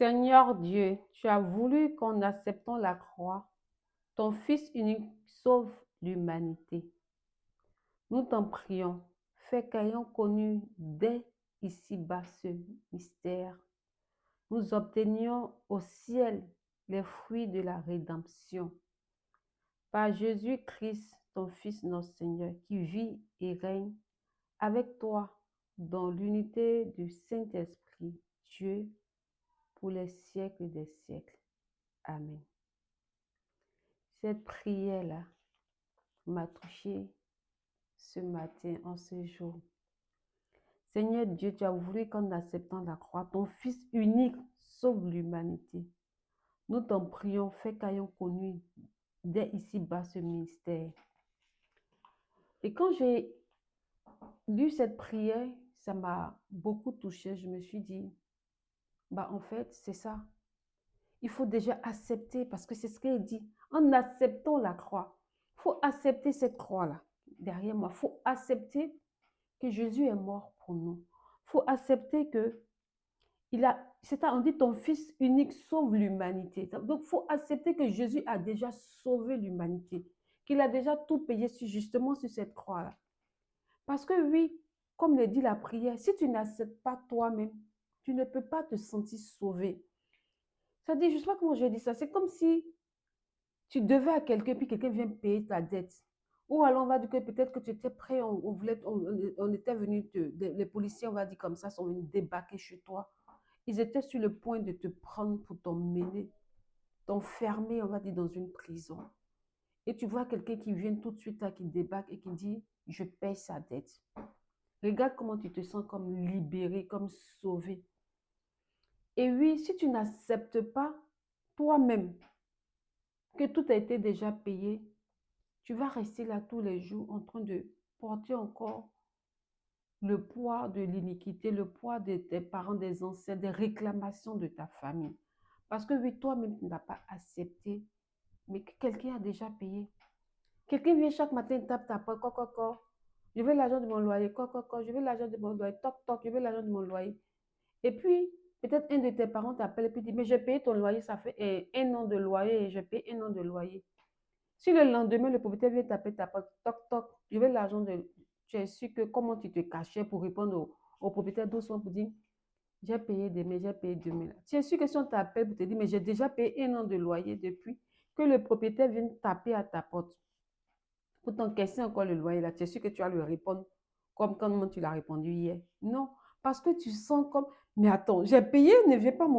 Seigneur Dieu, tu as voulu qu'en acceptant la croix, ton Fils unique sauve l'humanité. Nous t'en prions, fais qu'ayant connu dès ici-bas ce mystère, nous obtenions au ciel les fruits de la rédemption. Par Jésus-Christ, ton Fils notre Seigneur, qui vit et règne avec toi dans l'unité du Saint-Esprit, Dieu, pour les siècles des siècles. Amen. Cette prière-là m'a touchée ce matin, en ce jour. Seigneur Dieu, tu as voulu qu'en acceptant la croix, ton Fils unique sauve l'humanité. Nous t'en prions, fais qu'ayons connu dès ici-bas ce mystère. Et quand j'ai lu cette prière, ça m'a beaucoup touchée. Je me suis dit, en fait, c'est ça. Il faut déjà accepter, parce que c'est ce qu'elle dit. En acceptant la croix, il faut accepter cette croix-là derrière moi. Il faut accepter que Jésus est mort pour nous. Il faut accepter que on dit ton Fils unique sauve l'humanité. Donc, il faut accepter que Jésus a déjà sauvé l'humanité, qu'il a déjà tout payé justement sur cette croix-là. Parce que oui, comme le dit la prière, si tu n'acceptes pas toi-même, tu ne peux pas te sentir sauvé. Ça dit, je ne sais pas comment je dis ça, c'est comme si tu devais à quelqu'un, puis quelqu'un vient payer ta dette. Ou alors on va dire que peut-être que tu étais prêt, on était venu, les policiers, on va dire comme ça, sont venus débarquer chez toi. Ils étaient sur le point de te prendre pour t'emmener, t'enfermer, on va dire, dans une prison. Et tu vois quelqu'un qui vient tout de suite là, qui débarque et qui dit, je paye sa dette. Regarde comment tu te sens comme libéré, comme sauvé. Et oui, si tu n'acceptes pas toi-même que tout a été déjà payé, tu vas rester là tous les jours en train de porter encore le poids de l'iniquité, le poids de tes parents, des ancêtres, des réclamations de ta famille. Parce que oui, toi-même, tu n'as pas accepté, mais que quelqu'un a déjà payé. Quelqu'un vient chaque matin, tape ta porte, je veux l'argent de mon loyer, je veux l'argent de mon loyer, je veux l'argent de mon loyer. Et puis, peut-être un de tes parents t'appelle et puis dit, mais j'ai payé ton loyer, ça fait un an de loyer et je paye un an de loyer. Si le lendemain, le propriétaire vient taper ta porte, je veux l'argent de... Tu es sûr que comment tu te cachais pour répondre au propriétaire doucement pour dire, j'ai payé demain, j'ai payé demain. Tu es sûr que si on t'appelle pour te dire, mais j'ai déjà payé un an de loyer depuis que le propriétaire vienne taper à ta porte pour t'encaisser encore le loyer, là, tu es sûr que tu vas lui répondre comme quand tu l'as répondu hier. Non, parce que tu sens comme, mais attends, j'ai payé, ne viens pas